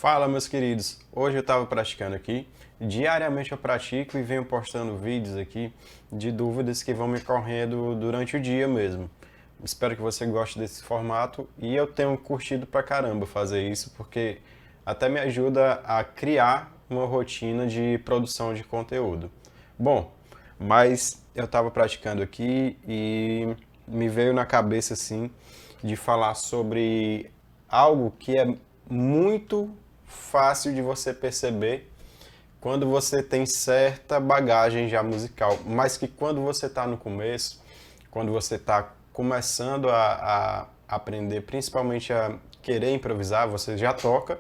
Fala, meus queridos! Hoje eu estava praticando aqui. Diariamente eu pratico e venho postando vídeos aqui de dúvidas que vão me correndo durante o dia mesmo. Espero que você goste desse formato e eu tenho curtido pra caramba fazer isso porque até me ajuda a criar uma rotina de produção de conteúdo. Bom, mas eu estava praticando aqui e me veio na cabeça assim de falar sobre algo que é muito fácil de você perceber quando você tem certa bagagem já musical, mas que quando você está no começo, quando você está começando a aprender, principalmente a querer improvisar, você já toca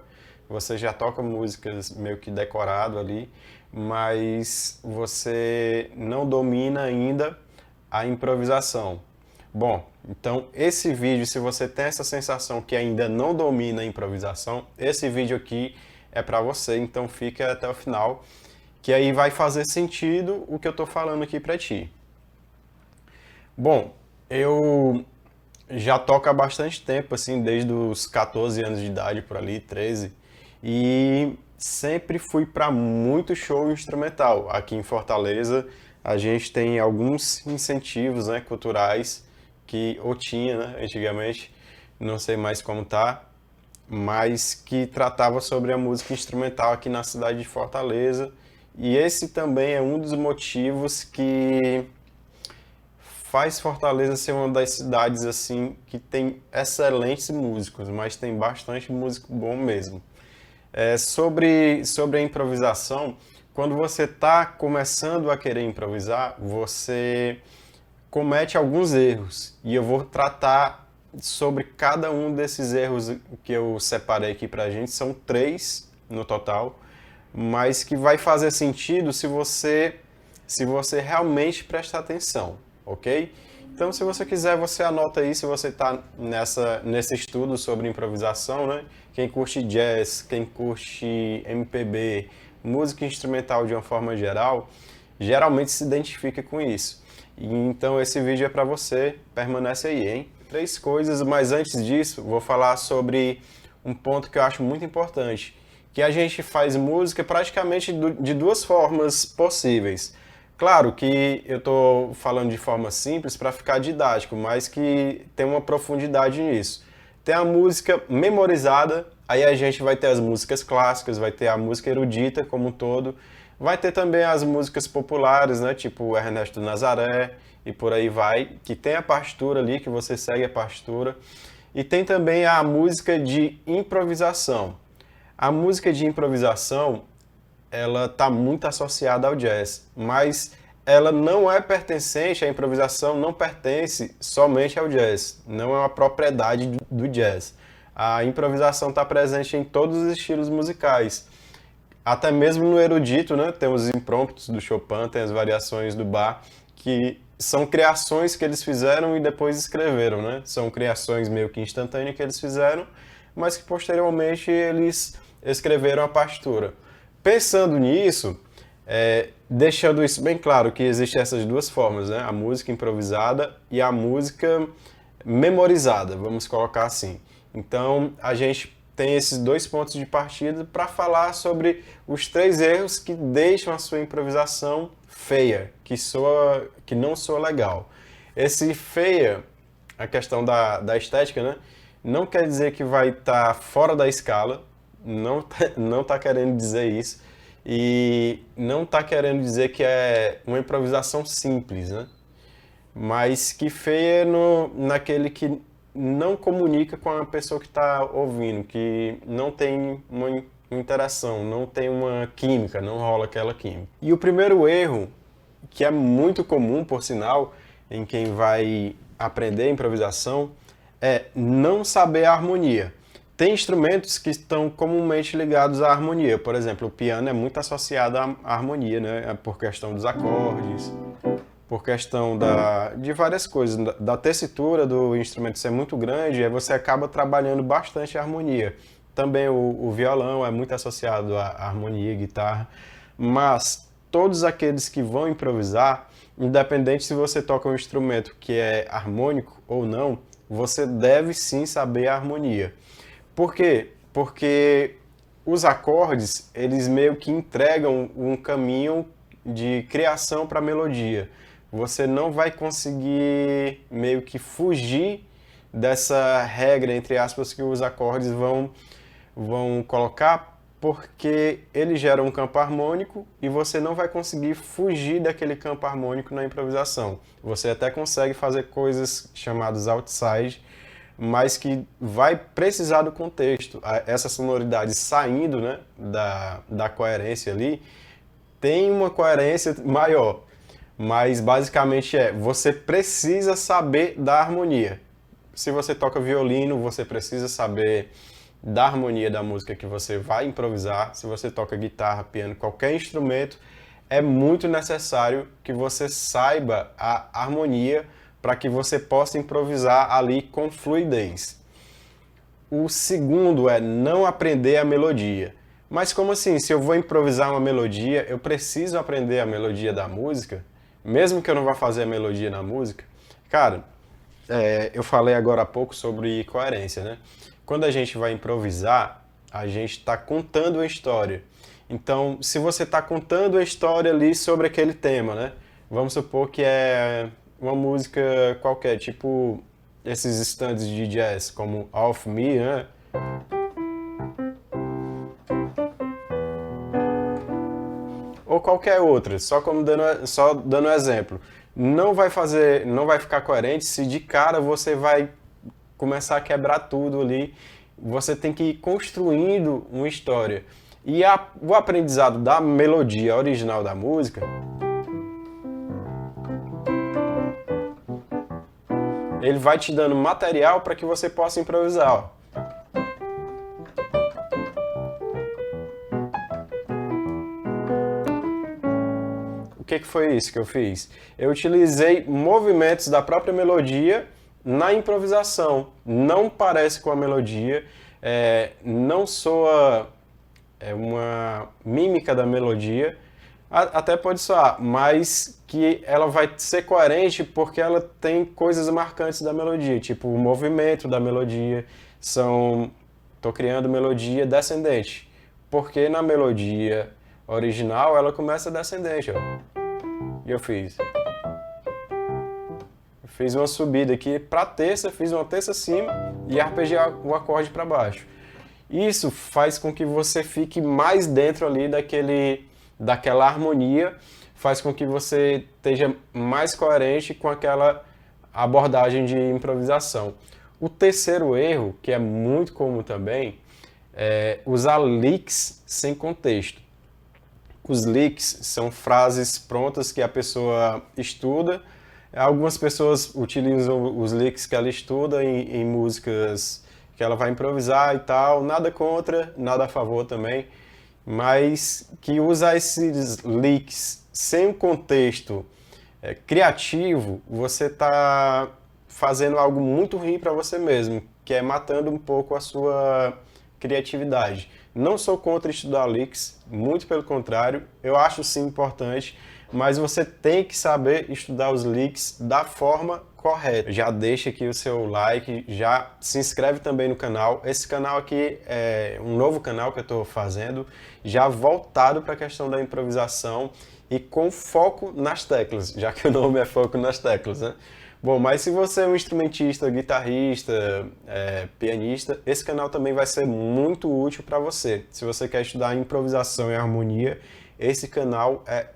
músicas meio que decorado ali, mas você não domina ainda a improvisação. Bom, então esse vídeo, se você tem essa sensação que ainda não domina a improvisação, esse vídeo aqui é para você, então fica até o final, que aí vai fazer sentido o que eu estou falando aqui para ti. Bom, eu já toco há bastante tempo, assim, desde os 14 anos de idade, por ali, 13, e sempre fui para muito show instrumental. Aqui em Fortaleza, a gente tem alguns incentivos, né, culturais, que ou tinha, né, antigamente, não sei mais como tá, mas que tratava sobre a música instrumental aqui na cidade de Fortaleza. E esse também é um dos motivos que faz Fortaleza ser uma das cidades assim que tem excelentes músicos, mas tem bastante músico bom mesmo. Sobre a improvisação, quando você está começando a querer improvisar, você comete alguns erros e eu vou tratar sobre cada um desses erros que eu separei aqui pra gente. São 3 no total, mas que vai fazer sentido se você realmente prestar atenção, ok? Então, se você quiser, você anota aí, se você está nesse estudo sobre improvisação, né? Quem curte jazz, quem curte MPB, música instrumental de uma forma geral, geralmente se identifica com isso. E então esse vídeo é para você, permanece aí, hein? 3 coisas, mas antes disso, vou falar sobre um ponto que eu acho muito importante, que a gente faz música praticamente de 2 formas possíveis. Claro que eu estou falando de forma simples para ficar didático, mas que tem uma profundidade nisso. Tem a música memorizada, aí a gente vai ter as músicas clássicas, vai ter a música erudita como um todo, vai ter também as músicas populares, né, tipo Ernesto Nazaré e por aí vai, que tem a partitura ali, que você segue a partitura. E tem também a música de improvisação. A música de improvisação, ela está muito associada ao jazz, mas ela não é pertencente, a improvisação não pertence somente ao jazz, não é uma propriedade do jazz. A improvisação está presente em todos os estilos musicais. Até mesmo no erudito, né? Tem os impromptus do Chopin, tem as variações do Bach, que são criações que eles fizeram e depois escreveram, né? São criações meio que instantâneas que eles fizeram, mas que posteriormente eles escreveram a partitura. Pensando nisso, deixando isso bem claro que existem essas 2 formas, né? A música improvisada e a música memorizada, vamos colocar assim. Então, a gente tem esses 2 pontos de partida para falar sobre os 3 erros que deixam a sua improvisação feia, que não soa legal. Esse feia, a questão da estética, né? Não quer dizer que vai estar fora da escala, não tá querendo dizer isso, e não tá querendo dizer que é uma improvisação simples, né? Mas que feia é naquele que não comunica com a pessoa que está ouvindo, que não tem uma interação, não tem uma química, não rola aquela química. E o primeiro erro, que é muito comum, por sinal, em quem vai aprender improvisação, é não saber a harmonia. Tem instrumentos que estão comumente ligados à harmonia. Por exemplo, o piano é muito associado à harmonia, né? Por questão dos acordes, por questão de várias coisas, da tessitura do instrumento ser muito grande, aí você acaba trabalhando bastante a harmonia. Também o violão é muito associado à harmonia, guitarra, mas todos aqueles que vão improvisar, independente se você toca um instrumento que é harmônico ou não, você deve sim saber a harmonia. Por quê? Porque os acordes, eles meio que entregam um caminho de criação para a melodia. Você não vai conseguir meio que fugir dessa regra, entre aspas, que os acordes vão colocar, porque ele gera um campo harmônico e você não vai conseguir fugir daquele campo harmônico na improvisação. Você até consegue fazer coisas chamadas outside, mas que vai precisar do contexto. Essa sonoridade saindo, né, da coerência ali, tem uma coerência maior, mas basicamente você precisa saber da harmonia. Se você toca violino, você precisa saber da harmonia da música que você vai improvisar. Se você toca guitarra, piano, qualquer instrumento, é muito necessário que você saiba a harmonia para que você possa improvisar ali com fluidez. O segundo é não aprender a melodia. Mas como assim? Se eu vou improvisar uma melodia, eu preciso aprender a melodia da música? Mesmo que eu não vá fazer a melodia na música? Cara, eu falei agora há pouco sobre coerência, né? Quando a gente vai improvisar, a gente está contando uma história. Então, se você está contando uma história ali sobre aquele tema, né? Vamos supor que é uma música qualquer, tipo esses stands de jazz, como Off Me, né? Ou qualquer outra, só dando um exemplo. Não vai ficar coerente se de cara você vai começar a quebrar tudo ali. Você tem que ir construindo uma história. E o aprendizado da melodia original da música, ele vai te dando material para que você possa improvisar. Ó. O que foi isso que eu fiz? Eu utilizei movimentos da própria melodia na improvisação. Não parece com a melodia, não soa uma mímica da melodia, até pode soar, mas que ela vai ser coerente porque ela tem coisas marcantes da melodia, tipo o movimento da melodia, tô criando melodia descendente, porque na melodia original ela começa descendente, ó. E eu fiz uma subida aqui para terça, fiz uma terça acima e arpegiei o acorde para baixo. Isso faz com que você fique mais dentro ali daquela harmonia, faz com que você esteja mais coerente com aquela abordagem de improvisação. O terceiro erro, que é muito comum também, é usar licks sem contexto. Os licks são frases prontas que a pessoa estuda. Algumas pessoas utilizam os licks que ela estuda em músicas que ela vai improvisar e tal. Nada contra, nada a favor também. Mas que usar esses licks sem um contexto criativo, você está fazendo algo muito ruim para você mesmo, que é matando um pouco a sua criatividade. Não sou contra estudar licks, muito pelo contrário, eu acho sim importante, mas você tem que saber estudar os licks da forma correta. Já deixa aqui o seu like, já se inscreve também no canal. Esse canal aqui é um novo canal que eu estou fazendo, já voltado para a questão da improvisação e com foco nas teclas, já que o nome é foco nas teclas, né? Bom, mas se você é um instrumentista, guitarrista, pianista, esse canal também vai ser muito útil para você. Se você quer estudar improvisação e harmonia, esse canal é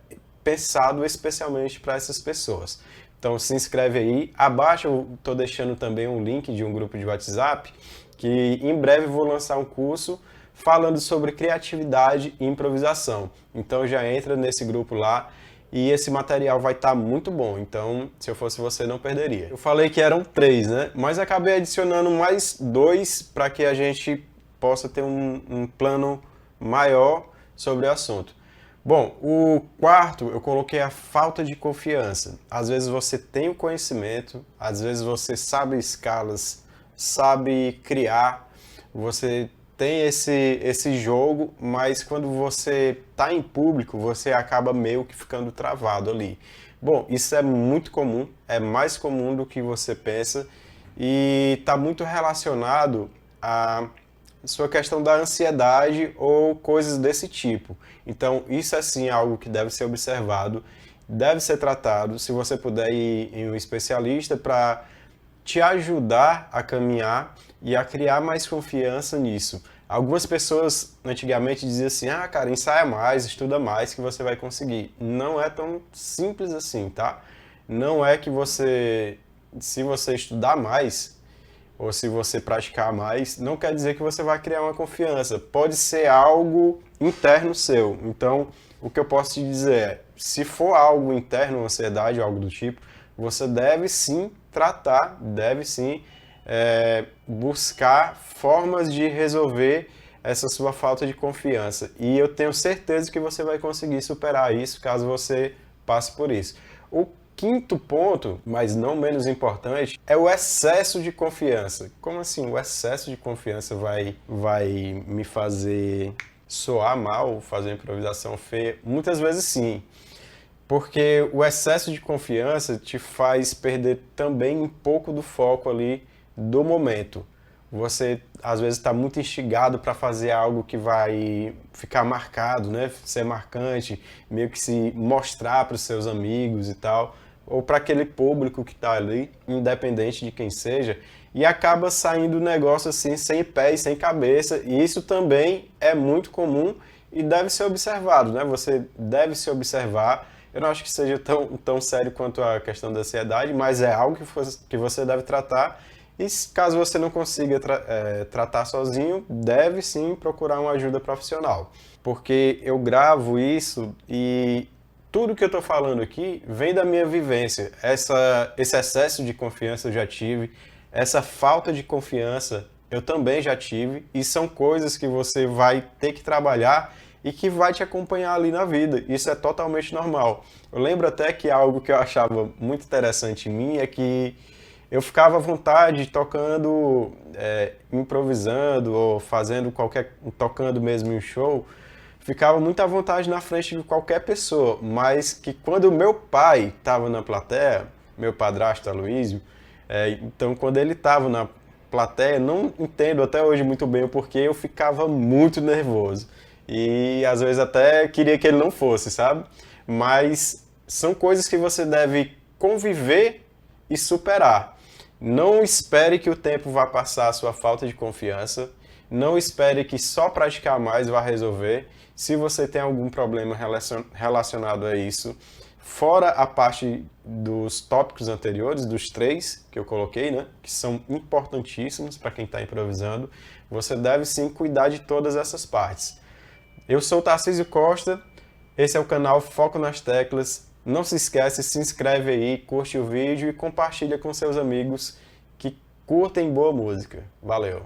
pensado especialmente para essas pessoas. Então se inscreve aí. Abaixo eu estou deixando também um link de um grupo de WhatsApp, que em breve vou lançar um curso falando sobre criatividade e improvisação. Então já entra nesse grupo lá. E esse material vai estar muito bom, então se eu fosse você não perderia. Eu falei que eram 3, né? Mas acabei adicionando mais 2 para que a gente possa ter um plano maior sobre o assunto. Bom, o quarto eu coloquei a falta de confiança. Às vezes você tem o conhecimento, às vezes você sabe escalas, sabe criar, você tem esse jogo, mas quando você está em público, você acaba meio que ficando travado ali. Bom, isso é muito comum, é mais comum do que você pensa e está muito relacionado a sua questão da ansiedade ou coisas desse tipo. Então, isso é sim algo que deve ser observado, deve ser tratado. Se você puder ir em um especialista para te ajudar a caminhar e a criar mais confiança nisso. Algumas pessoas antigamente diziam assim, ah, cara, ensaia mais, estuda mais que você vai conseguir. Não é tão simples assim, tá? Não é que você, se você estudar mais, ou se você praticar mais, não quer dizer que você vai criar uma confiança. Pode ser algo interno seu. Então, o que eu posso te dizer é, se for algo interno, ansiedade ou algo do tipo, você deve sim tratar, deve sim buscar formas de resolver essa sua falta de confiança. E eu tenho certeza que você vai conseguir superar isso caso você passe por isso. O quinto ponto, mas não menos importante, é o excesso de confiança. Como assim? O excesso de confiança vai me fazer soar mal, fazer improvisação feia? Muitas vezes sim. Porque o excesso de confiança te faz perder também um pouco do foco ali do momento. Você às vezes está muito instigado para fazer algo que vai ficar marcado, né? Ser marcante, meio que se mostrar para os seus amigos e tal, ou para aquele público que está ali, independente de quem seja, e acaba saindo um negócio assim sem pé e sem cabeça, e isso também é muito comum e deve ser observado, né? Você deve se observar. Eu não acho que seja tão sério quanto a questão da ansiedade, mas é algo que você deve tratar. E caso você não consiga tratar sozinho, deve sim procurar uma ajuda profissional. Porque eu gravo isso e tudo que eu estou falando aqui vem da minha vivência. Esse excesso de confiança eu já tive, essa falta de confiança eu também já tive, e são coisas que você vai ter que trabalhar e que vai te acompanhar ali na vida. Isso é totalmente normal. Eu lembro até que algo que eu achava muito interessante em mim é que eu ficava à vontade tocando, improvisando ou fazendo tocando mesmo em um show, ficava muito à vontade na frente de qualquer pessoa, mas que quando o meu pai estava na plateia, meu padrasto Aloysio, então quando ele estava na plateia, não entendo até hoje muito bem o porquê, eu ficava muito nervoso. E às vezes até queria que ele não fosse, sabe? Mas são coisas que você deve conviver e superar. Não espere que o tempo vá passar a sua falta de confiança. Não espere que só praticar mais vá resolver. Se você tem algum problema relacionado a isso, fora a parte dos tópicos anteriores, dos 3 que eu coloquei, né, que são importantíssimos para quem está improvisando, você deve sim cuidar de todas essas partes. Eu sou o Tarcísio Costa, esse é o canal Foco nas Teclas. Não se esquece, se inscreve aí, curte o vídeo e compartilha com seus amigos que curtem boa música. Valeu!